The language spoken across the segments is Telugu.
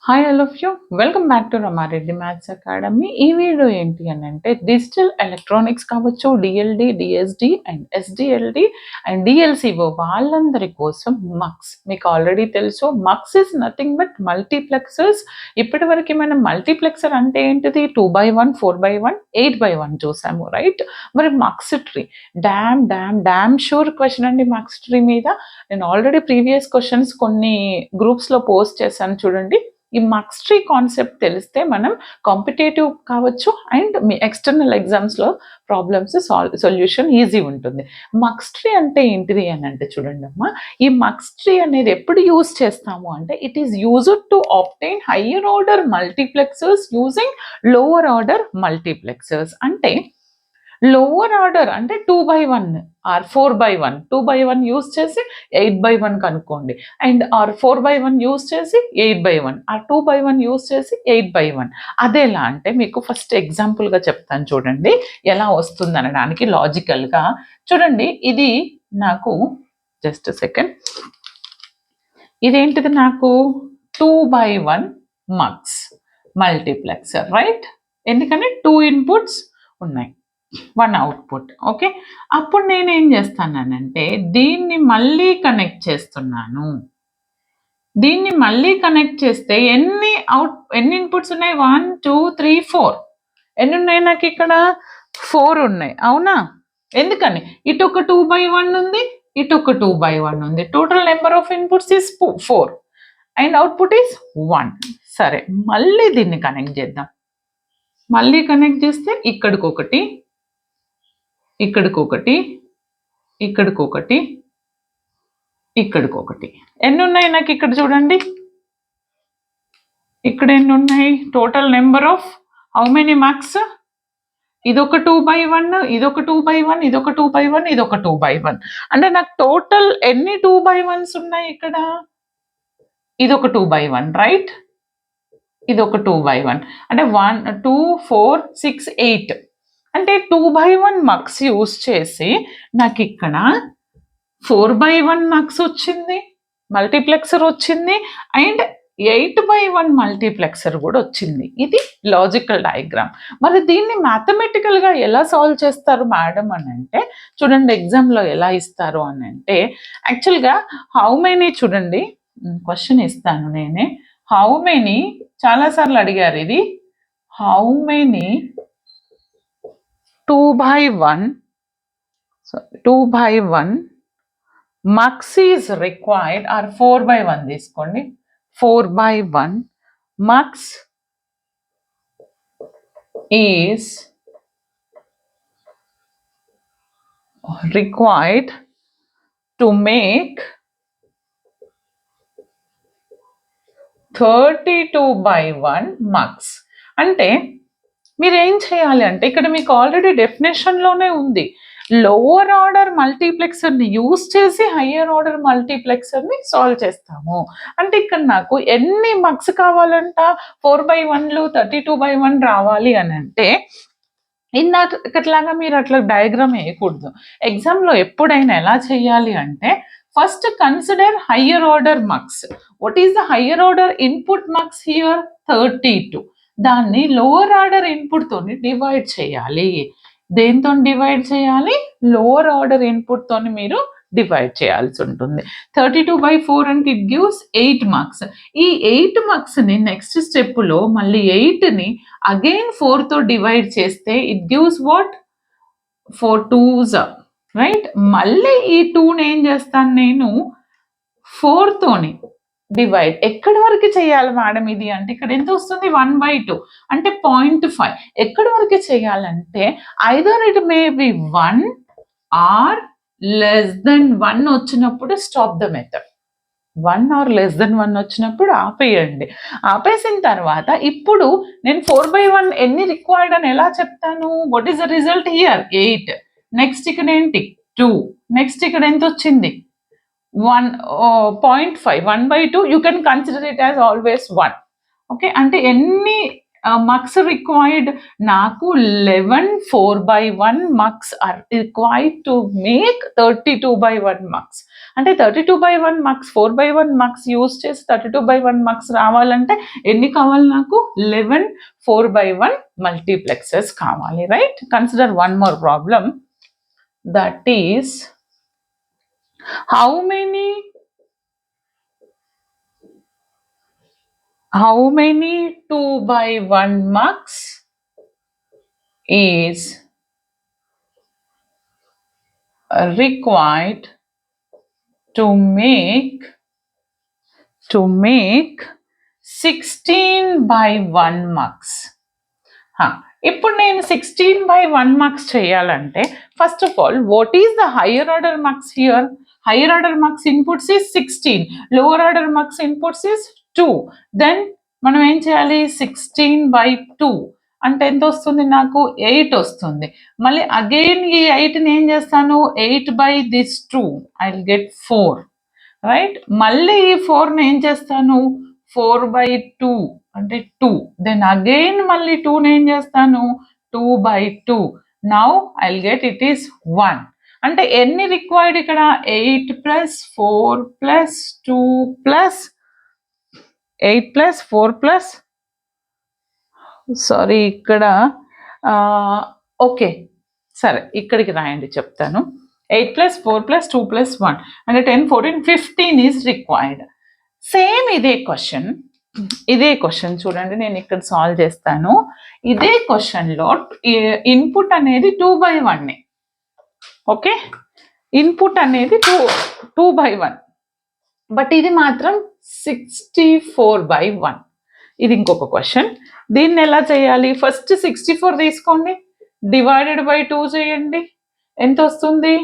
Hi all of you welcome back to Ramareddy maths academy. ఈ వీడియో ఏంటి అని అంటే డిజిటల్ ఎలక్ట్రానిక్స్ కావచ్చు, DLD, DSD and SDLD and DLCO వాళ్ళందరి కోసం మక్స్. మీకు ఆల్రెడీ తెలుసు, mux is nothing but multiplexers. ఇప్పటి వరకు మనం మల్టీప్లెక్సర్ అంటే ఏంటిది, 2x1, 4x1, 8x1 చూసాము, రైట్? మరి mux tree damn sure question అండి. మక్స్ ట్రీ మీద నేను ఆల్రెడీ ప్రీవియస్ క్వశ్చన్స్ కొన్ని గ్రూప్స్లో పోస్ట్ చేశాను చూడండి. ఈ మక్స్ ట్రీ కాన్సెప్ట్ తెలిస్తే మనం కాంపిటేటివ్ కావచ్చు అండ్ మీ ఎక్స్టర్నల్ ఎగ్జామ్స్లో ప్రాబ్లమ్స్ సొల్యూషన్ ఈజీ ఉంటుంది. మక్స్ ట్రీ అంటే ఏంటిది అని అంటే చూడండి అమ్మా, ఈ మక్స్ ట్రీ అనేది ఎప్పుడు యూజ్ చేస్తాము అంటే it is used to obtain higher order multiplexers using lower order multiplexers. అంటే లోవర్ ఆర్డర్ అంటే 2x1 are 4x1, 2x1 use చేసి 8x1 కనుక్కోండి, అండ్ ఆర్ 4x1 యూజ్ చేసి 8x1, ఆర్ 2x1 యూజ్ చేసి 8x1. అదేలా అంటే మీకు ఫస్ట్ ఎగ్జాంపుల్గా చెప్తాను చూడండి ఎలా వస్తుంది అనడానికి లాజికల్గా. చూడండి, ఇది నాకు జస్ట్ సెకండ్, ఇదేంటిది నాకు 2x1 మక్స్ మల్టీప్లెక్సర్, రైట్? ఎందుకని 2 ఇన్పుట్స్ ఉన్నాయి, 1 అవుట్పుట్. ఓకే, అప్పుడు నేను ఏం చేస్తానంటే దీన్ని మళ్ళీ కనెక్ట్ చేస్తున్నాను. దీన్ని మళ్ళీ కనెక్ట్ చేస్తే ఎన్ని ఇన్పుట్స్ ఉన్నాయి? 1 2 3 4. ఎన్ని ఉన్నాయి నాకు ఇక్కడ? 4 ఉన్నాయి, అవునా? ఎందుకని ఇటు ఒక 2x1 ఉంది, ఇటు ఒక 2x1 ఉంది. Total number of inputs is 4 and output is 1. సరే, మళ్ళీ దీన్ని కనెక్ట్ చేద్దాం. మళ్ళీ కనెక్ట్ చేస్తే ఇక్కడికొకటి, ఇక్కడికొకటి, ఇక్కడికొకటి, ఇక్కడికొకటి. ఎన్ని ఉన్నాయి నాకు ఇక్కడ చూడండి, ఇక్కడ ఎన్ని ఉన్నాయి? Total number of how many mux? ఇదొక 2x1, ఇదొక 2x1, ఇదొక 2x1, ఇదొక 2x1. అంటే నాకు టోటల్ ఎన్ని 2x1s ఉన్నాయి ఇక్కడ? ఇదొక 2x1, రైట్? ఇదొక 2x1 అంటే 1 2 4 6 8. అంటే 2x1 మక్స్ యూజ్ చేసి నాకు ఇక్కడ 4x1 మక్స్ వచ్చింది, మల్టీప్లెక్సర్ వచ్చింది, అండ్ 8x1 మల్టీప్లెక్సర్ కూడా వచ్చింది. ఇది లాజికల్ డయాగ్రామ్. మరి దీన్ని మ్యాథమెటికల్గా ఎలా సాల్వ్ చేస్తారు మేడం అని అంటే చూడండి, ఎగ్జామ్లో ఎలా ఇస్తారు అని అంటే యాక్చువల్గా హౌ మెనీ, చూడండి క్వశ్చన్ ఇస్తాను నేనే. హౌ మెనీ, చాలాసార్లు అడిగారు ఇది, how many 2x1 mux is required, or 4x1 తీసుకోండి, 4x1 mux is required to make 32x1 mux. అంటే మీరు ఏం చేయాలి అంటే ఇక్కడ మీకు ఆల్రెడీ డెఫినేషన్లోనే ఉంది, లోవర్ ఆర్డర్ మల్టీప్లెక్సర్ని యూజ్ చేసి హయ్యర్ ఆర్డర్ మల్టీప్లెక్సర్ని సాల్వ్ చేస్తాము. అంటే ఇక్కడ నాకు ఎన్ని మక్స్ కావాలంట? 4x1లు 32x1 రావాలి అని అంటే ఇక్కట్లాగా మీరు అట్లా డయాగ్రామ్ వేయకూడదు. ఎగ్జామ్లో ఎప్పుడైనా ఎలా చేయాలి అంటే first consider higher order mux. What is the higher order input mux here? 32. దాన్ని లోవర్ ఆర్డర్ ఇన్పుట్తో డివైడ్ చేయాలి. దేంతో డివైడ్ చేయాలి? లోవర్ ఆర్డర్ ఇన్పుట్తో మీరు డివైడ్ చేయాల్సి ఉంటుంది. 32/4 అంటే ఇట్ గివ్స్ 8 మార్క్స్. ఈ 8 మార్క్స్ని నెక్స్ట్ స్టెప్లో మళ్ళీ 8ని అగైన్ 4తో డివైడ్ చేస్తే it gives what? 4 2s, right? మళ్ళీ ఈ 2ని ఏం చేస్తాను నేను? 4తోని డివైడ్. ఎక్కడి వరకు చేయాలి మేడం ఇది అంటే ఇక్కడ ఎంత వస్తుంది? 1/2 అంటే 0.5. ఎక్కడి వరకు చేయాలంటే either it may be 1 or less than 1 వచ్చినప్పుడు stop the method. 1 or less than 1 వచ్చినప్పుడు ఆపేయండి. ఆపేసిన తర్వాత ఇప్పుడు నేను 4/1 ఎన్ని రిక్వైర్డ్ అని ఎలా చెప్తాను? What is the result here? 8. Next ఇక్కడ ఏంటి? 2. నెక్స్ట్ ఇక్కడ ఎంత వచ్చింది? 0.5. 1/2 you can consider it as always 1. Okay, అంటే ఎన్ని మక్స్ రిక్వైర్డ్? నాకు 11 4/1 mux are required to make 32/1 mux. అంటే 32/1 మక్స్ 4/1 మక్స్ యూజ్ చేసి 32/1 మక్స్ రావాలంటే ఎన్ని కావాలి నాకు? 11 4/1 మల్టీప్లెక్సెస్ కావాలి, right? Consider one more problem, that is how many 2/1 mux is required to make 16/1 mux. ఇప్పుడు నేను 16/1 mux చేయాలంటే first of all what is the higher order mux here? Higher order mux inputs is 16, lower order mux inputs is 2. Then మనం ఏం చేయాలి? 16/2 అంటే ఎంత వస్తుంది నాకు? 8 వస్తుంది. మళ్ళీ అగైన్ ఈ 8ని ఏం చేస్తాను? 8/2 ఐ విల్ గెట్ 4, రైట్? మళ్ళీ ఈ 4ని ఏం చేస్తాను? 4/2 అంటే 2. దెన్ అగైన్ మళ్ళీ 2ని ఏం చేస్తాను? 2/2. Now I will get it is 1. అంటే ఎన్ని రిక్వైర్డ్ ఇక్కడ? 8 + 4 + 2 + 8 + 4 సారీ ఇక్కడ ఓకే సరే ఇక్కడికి రాయండి చెప్తాను. 8 + 4 + 2 + 1 అంటే 10 14 15 ఈజ్ రిక్వైర్డ్. సేమ్ ఇదే క్వశ్చన్ చూడండి, నేను ఇక్కడ సాల్వ్ చేస్తాను. ఇదే క్వశ్చన్లో ఇన్పుట్ అనేది 2/1, ఓకే? ఇన్పుట్ అనేది 2/1, బట్ ఇది మాత్రం 64/1. ఇది ఇంకొక క్వశ్చన్. దీన్ని ఎలా చేయాలి? ఫస్ట్ 64 తీసుకోండి, /2 చేయండి, ఎంత వస్తుంది?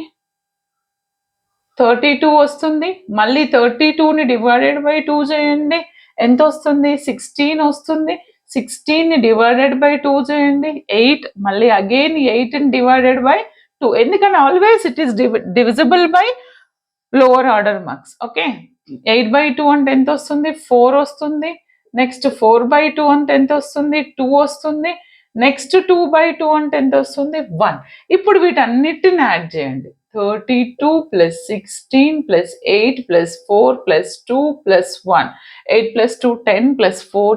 32 వస్తుంది. మళ్ళీ 32ని /2 చేయండి, ఎంత వస్తుంది? 16 వస్తుంది. 16ని /2 చేయండి, 8. మళ్ళీ అగైన్ 8ని /2, ఎందుకంటే always it is divisible by lower order mux, okay? 8/2 అంటే ఎంత వస్తుంది? 4 వస్తుంది. నెక్స్ట్ 4/2 అంటే ఎంత వస్తుంది? 2 వస్తుంది. నెక్స్ట్ 2/2 అంటే ఎంత వస్తుంది? 1. ఇప్పుడు వీటన్నిటిని యాడ్ చేయండి. 32 + 16 + 8 + 4 + 2 + 1. 8 + 2 10 + 4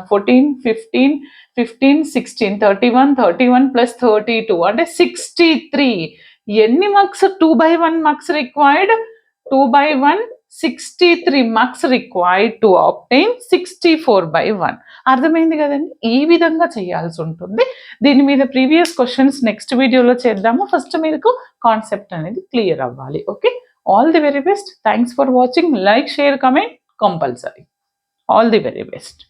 14 15 15 16 31 31 + 32 అంటే 63. ఎన్ని mux? 2/1 mux required. 2/1 63 mux required to obtain 64/1. అర్థమైంది కదండి? ఈ విధంగా చేయాల్సి ఉంటుంది. దీని మీద ప్రీవియస్ క్వశ్చన్స్ నెక్స్ట్ వీడియోలో చేద్దాము. ఫస్ట్ మీకు కాన్సెప్ట్ అనేది క్లియర్ అవ్వాలి, okay? All the very best. Thanks for watching. Like, share, comment compulsory. All the very best.